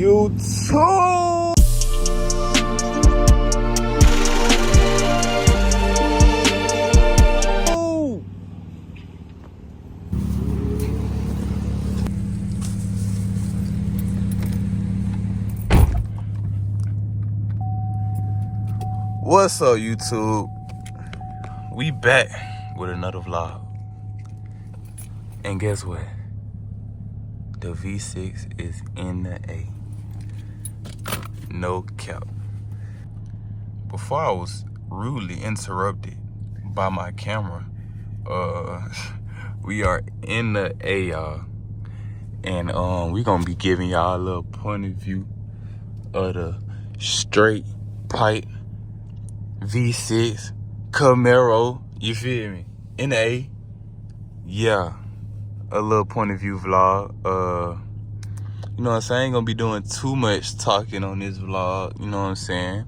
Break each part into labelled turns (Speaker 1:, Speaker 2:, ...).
Speaker 1: YouTube. What's up, YouTube? We back with another vlog. And guess what? The V6 is in the A. No cap. Before I was rudely interrupted by my camera, we are in the A, y'all. And we gonna be giving y'all a little point of view of the straight pipe V6 Camaro, you feel me? In the A. Yeah. A little point of view vlog. You know what I'm saying? I ain't gonna be doing too much talking on this vlog, you know what I'm saying?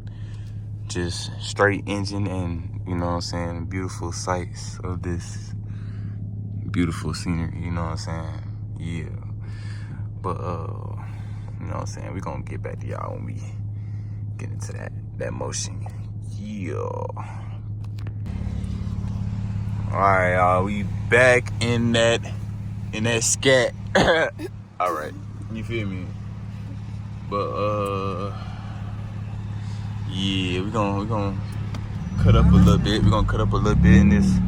Speaker 1: Just straight engine and, you know what I'm saying, beautiful sights of this beautiful scenery, you know what I'm saying? Yeah. But you know what I'm saying? We're gonna get back to y'all when we get into that motion. Yeah. Alright, y'all, we back in that scat. Alright, you feel me? But yeah, we're gonna cut up a little bit. We're gonna cut up a little bit in this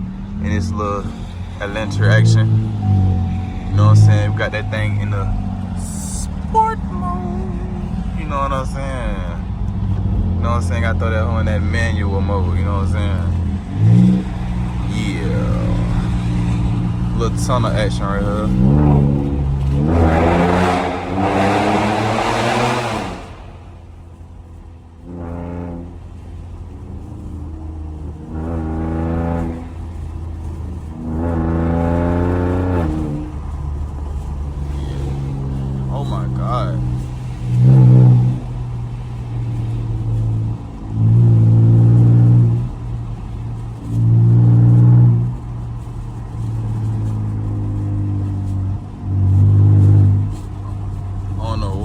Speaker 1: little Atlanta action. You know what I'm saying? We got that thing in the sport mode. You know what I'm saying? You know what I'm saying? I throw that on that manual mode, you know what I'm saying? Yeah. Little tunnel action right here. Oh my God.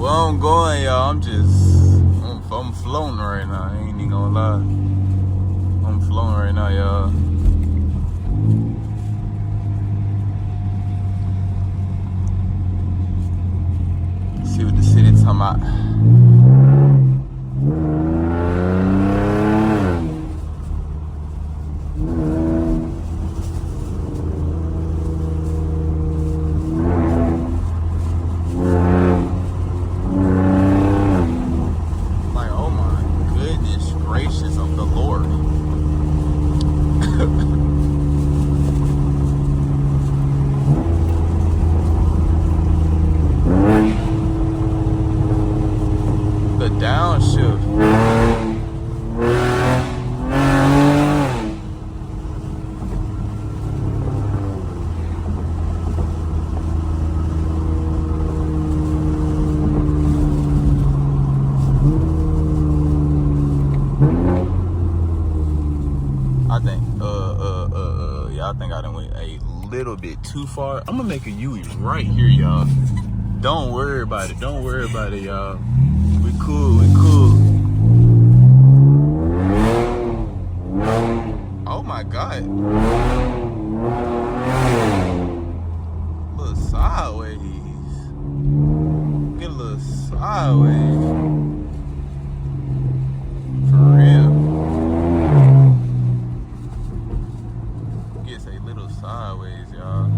Speaker 1: I'm going, y'all. I'm floating right now. I ain't even gonna lie. I'm floating right now, y'all. See what the city talking about. The downshift. I think I done went a little bit too far. I'm gonna make a U right here, y'all. Don't worry about it. Don't worry about it, y'all. We cool. We cool. Oh my God. A little sideways. Get a little sideways. For real. Gets a little sideways, y'all.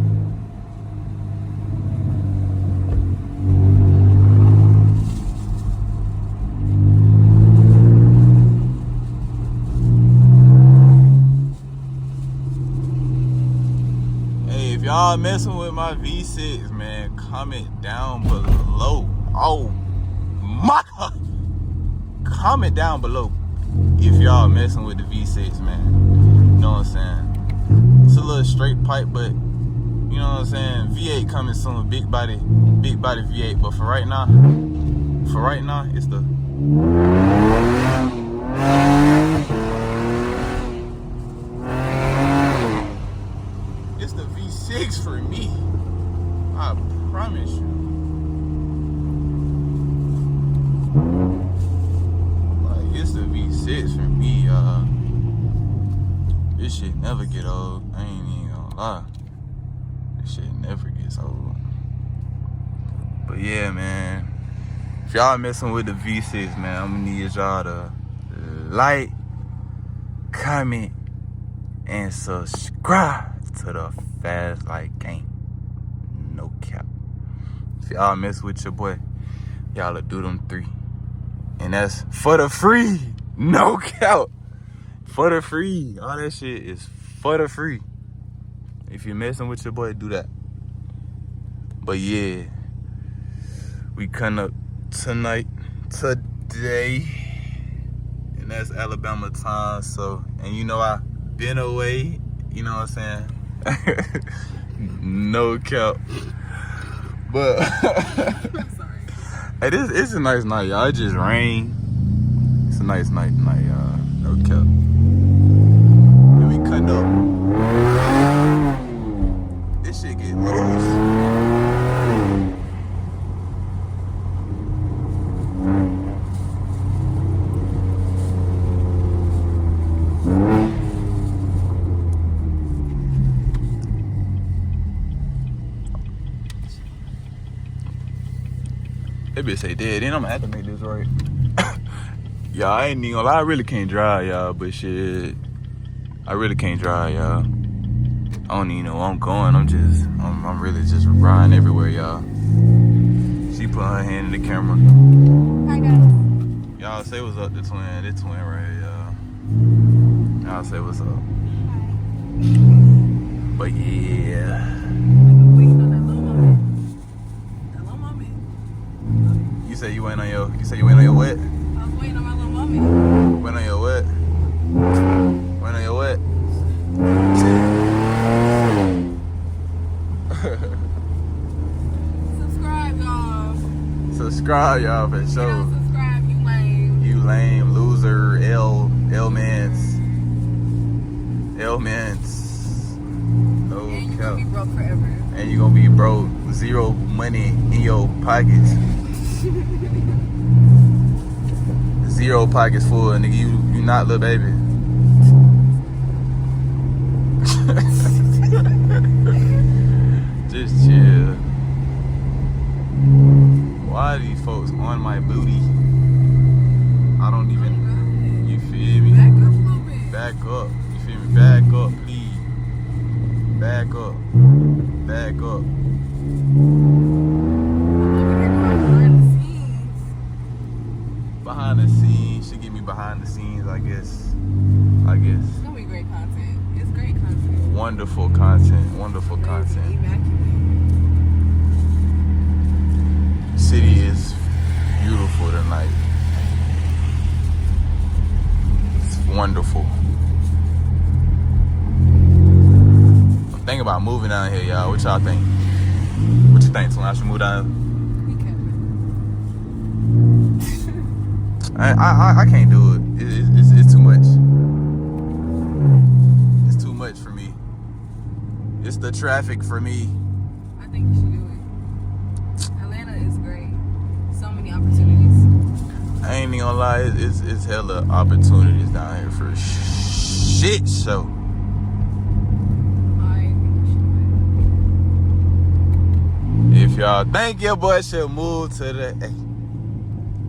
Speaker 1: Hey, if y'all messing with my V6, man, comment down below. Oh my God. Comment down below if y'all messing with the V6, man. You know what I'm saying? It's a little straight pipe, but you know what I'm saying? V8 coming soon, big body V8. But for right now, it's the V6 for me. I promise you. get old. I ain't even gonna lie. This shit never gets old. But yeah, man. If y'all messing with the V6, man, I'm gonna need y'all to like, comment, and subscribe to the Fast Life Gang. No cap. If y'all mess with your boy, y'all will do them 3. And that's for the free. No cap. For the free. All that shit is for the free. If you're messing with your boy, do that. But yeah, we come up today. And that's Alabama time. So, and you know I've been away. You know what I'm saying? No cap. But
Speaker 2: I'm sorry.
Speaker 1: Hey, it's a nice night, y'all. It just rained. It's a nice night tonight, y'all. No cap. Then we cut up. This shit get loose. That bitch say dead. Then I'm gonna have to make this right. Y'all, I ain't even gonna lie. I really can't drive, y'all. But shit, I really can't drive, y'all. I don't even know where I'm going. I'm really just riding everywhere, y'all. She put her hand in the camera.
Speaker 2: Hi, guys.
Speaker 1: Y'all say what's up to twin. This twin right here, y'all. Y'all say what's up.
Speaker 2: Hi.
Speaker 1: But yeah.
Speaker 2: Waiting on that little moment. That little moment.
Speaker 1: You say you ain't on your what?
Speaker 2: I was waiting on my little moment.
Speaker 1: Went on your what? Went on your what?
Speaker 2: Subscribe, y'all.
Speaker 1: Subscribe, y'all, for
Speaker 2: If you
Speaker 1: sure.
Speaker 2: don't subscribe, you lame.
Speaker 1: You lame loser, L-mans. No
Speaker 2: And you're
Speaker 1: cap.
Speaker 2: gonna be broke forever.
Speaker 1: And you gonna be broke, zero money in your pockets. Zero pockets full, nigga. You not little baby. Just chill. Why are these folks on my booty? I don't even. You feel me?
Speaker 2: Back up a little bit.
Speaker 1: Back up. You feel me? Back up, please. Back up. Back up. Behind the scenes. She give me behind the scenes, I guess.
Speaker 2: It's gonna be great content. It's great content.
Speaker 1: Wonderful content. Wonderful content.
Speaker 2: Immaculate.
Speaker 1: City is beautiful tonight. It's wonderful. I'm thinking about moving down here, y'all. What y'all think? What you think, Twin? I should move down?
Speaker 2: We can.
Speaker 1: I can't do it. It's too much. It's too much for me. It's the traffic for me.
Speaker 2: I think you should do it. Atlanta is great. So many opportunities.
Speaker 1: I ain't even gonna lie. It's hella opportunities down here for shit show.
Speaker 2: I think you should do
Speaker 1: If y'all think your boy should move to the, hey,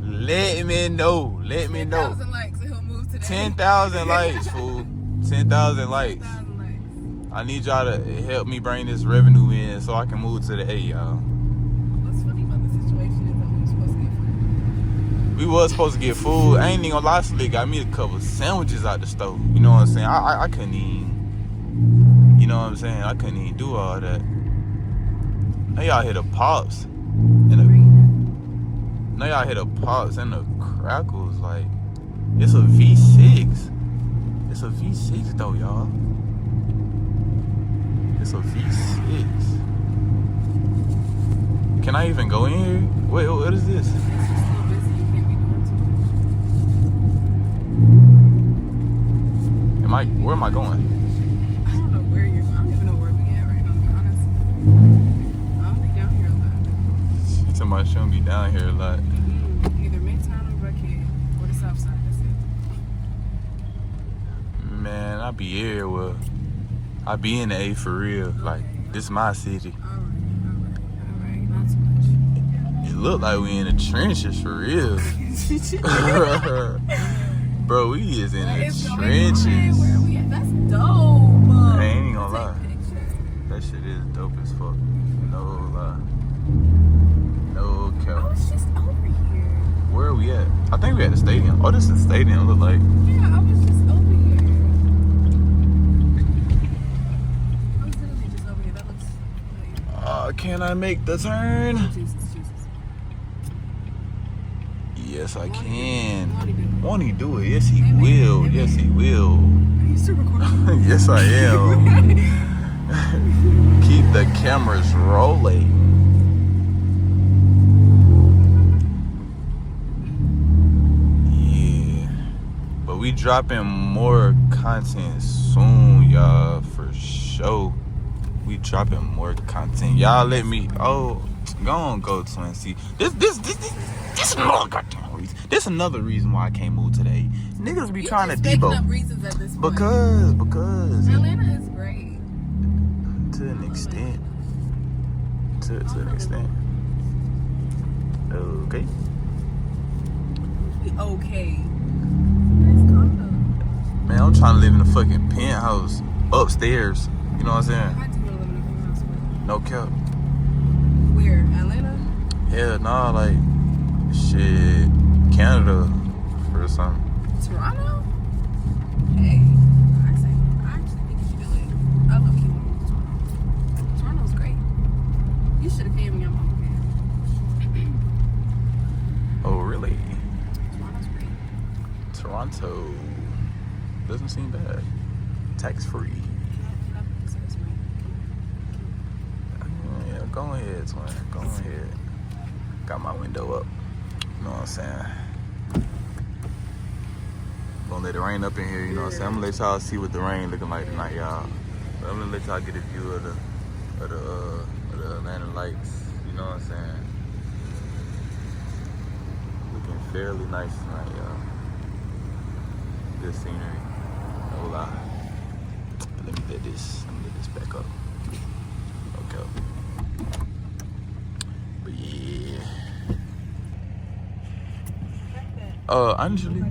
Speaker 1: let me know. Let me
Speaker 2: it.
Speaker 1: know.
Speaker 2: 10,000 likes and he'll move to that.
Speaker 1: 10,000 likes, fool. 10,000 likes.
Speaker 2: 10,000 likes.
Speaker 1: I need y'all to help me bring this revenue in so I can move to the A, y'all.
Speaker 2: What's funny about the situation is that we were supposed to get food.
Speaker 1: We was supposed to get food. I ain't even gonna lie, Slick got me a couple sandwiches out the stove. You know what I'm saying? I couldn't even, you know what I'm saying? I couldn't even do all that. Now y'all hit the pops. And now y'all hit the pops and the crackles. Like, it's a V6. It's a V6 though, y'all. It's a V6. Can I even go in here? Wait, what is this?
Speaker 2: It's just a little busy. You can't be doing too much.
Speaker 1: Where am I going?
Speaker 2: I don't know where you're going. I don't even know where we at right now, to be honest. I don't be down here a lot.
Speaker 1: Somebody shouldn't be down here a lot.
Speaker 2: Either Midtown or Buckhead or the South Side. That's it.
Speaker 1: Man, I be everywhere. I be in the A for real. Like, this my city.
Speaker 2: Alright. Not too much.
Speaker 1: It look like we in the trenches for real. Bro, we is in the trenches.
Speaker 2: Where are we at? That's dope.
Speaker 1: I ain't even gonna lie. That shit is dope as fuck. No lie. No
Speaker 2: I
Speaker 1: cap.
Speaker 2: was just over here.
Speaker 1: Where are we at? I think we at the stadium. Oh, this is the stadium, look like.
Speaker 2: Yeah, I was just over here. I was literally just over here. That looks like...
Speaker 1: Can I make the turn?
Speaker 2: Jesus.
Speaker 1: Yes, I can.
Speaker 2: Won't he do it?
Speaker 1: Won't he do it? Yes, he
Speaker 2: Amen.
Speaker 1: will.
Speaker 2: Amen.
Speaker 1: Yes, he will.
Speaker 2: Are you still recording?
Speaker 1: Yes, I am. Keep the cameras rolling. Yeah. But we dropping more content soon, y'all, for sure. We dropping more content. Y'all let me, go Twin. See, this another goddamn reason. This another reason why I can't move today. Niggas be trying to
Speaker 2: making
Speaker 1: debo.
Speaker 2: up reasons at this point.
Speaker 1: Because
Speaker 2: Atlanta is great.
Speaker 1: to an extent. To an extent. Okay.
Speaker 2: Okay. Nice condo.
Speaker 1: Man, I'm trying to live in a fucking penthouse upstairs. You know what I'm saying?
Speaker 2: I do want to live in a penthouse.
Speaker 1: No cap.
Speaker 2: Where? Atlanta?
Speaker 1: Hell nah, like shit, Canada or something.
Speaker 2: Toronto? Hey, I actually think you should do it. I love you. Toronto's great. You should have came when your mom came.
Speaker 1: Oh really?
Speaker 2: Toronto's great.
Speaker 1: Toronto doesn't seem bad. Tax free. Yeah, go ahead, twin. Go ahead. Got my window up. You know what I'm saying? Gonna let it rain up in here, you know what I'm saying? I'm gonna let y'all see what the rain looking like tonight, y'all. But I'm gonna let y'all get a view of the Atlanta lights, you know what I'm saying? Looking fairly nice tonight, y'all. Good scenery. No lie. But let me let this back up. Okay. But yeah. Honestly,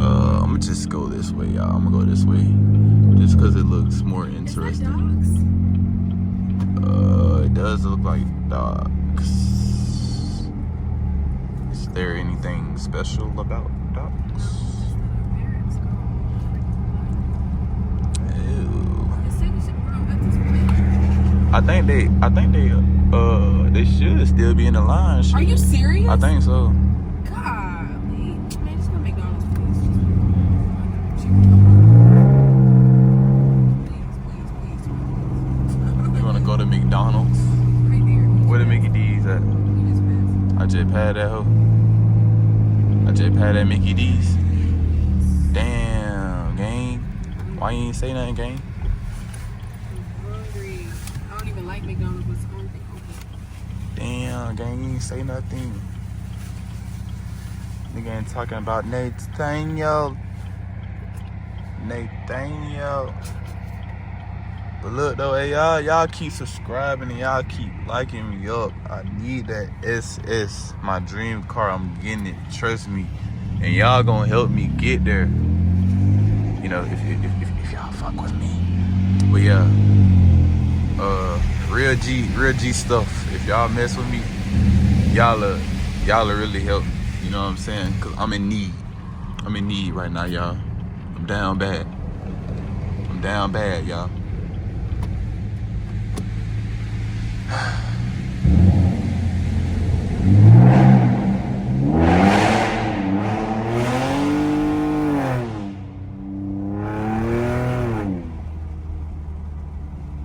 Speaker 1: I'm gonna just go this way, y'all. I'm gonna go this way, just cause it looks more interesting. It does look like dogs. Is there anything special about dogs? Ew. I think they should still be in the line. Shit.
Speaker 2: Are you serious?
Speaker 1: I think so.
Speaker 2: Golly. Man, just go to McDonald's, please.
Speaker 1: You wanna go to McDonald's?
Speaker 2: Right there.
Speaker 1: Where the Mickey D's at?
Speaker 2: You just passed.
Speaker 1: I just had that hoe. I just had that Mickey D's. Damn, gang. Why you ain't say nothing, gang?
Speaker 2: I'm hungry. I don't even like McDonald's, but it's the only thing open.
Speaker 1: Damn, gang, you ain't say nothing. Nigga ain't talking about Nathaniel. But look though, hey y'all keep subscribing and y'all keep liking me up. I need that SS, my dream car. I'm getting it, trust me. And y'all gonna help me get there. You know, if y'all fuck with me. But yeah, real G stuff. If y'all mess with me, y'all really help me. You know what I'm saying? Cause I'm in need. I'm in need right now, y'all. I'm down bad. Y'all.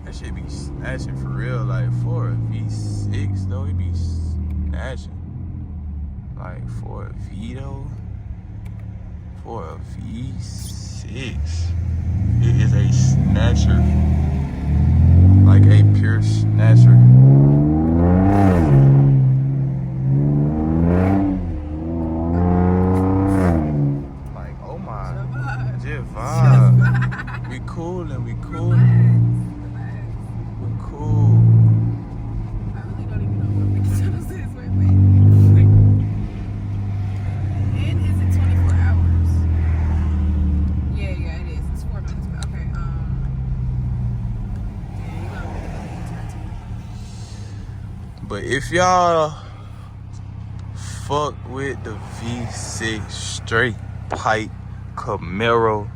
Speaker 1: That shit be snatching for real. Like for a V6 though, it be snatching. Like for a V though, for a V6, it is a snatcher. Like a pure snatcher. Like, oh my, just vibe. But if y'all fuck with the V6 straight pipe Camaro,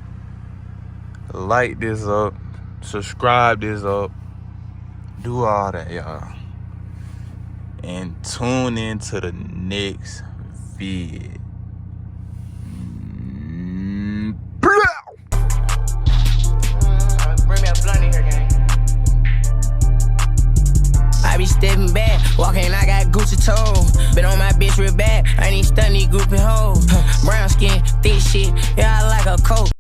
Speaker 1: like this up, subscribe this up, do all that, y'all. And tune into the next vid.
Speaker 3: Bring me a blunt in here, gang. I be stepping back, walking, I got Gucci tone. Been on my bitch real bad, I ain't even stunning these groupie hoes. Brown skin, thick shit, yeah, I like a coat.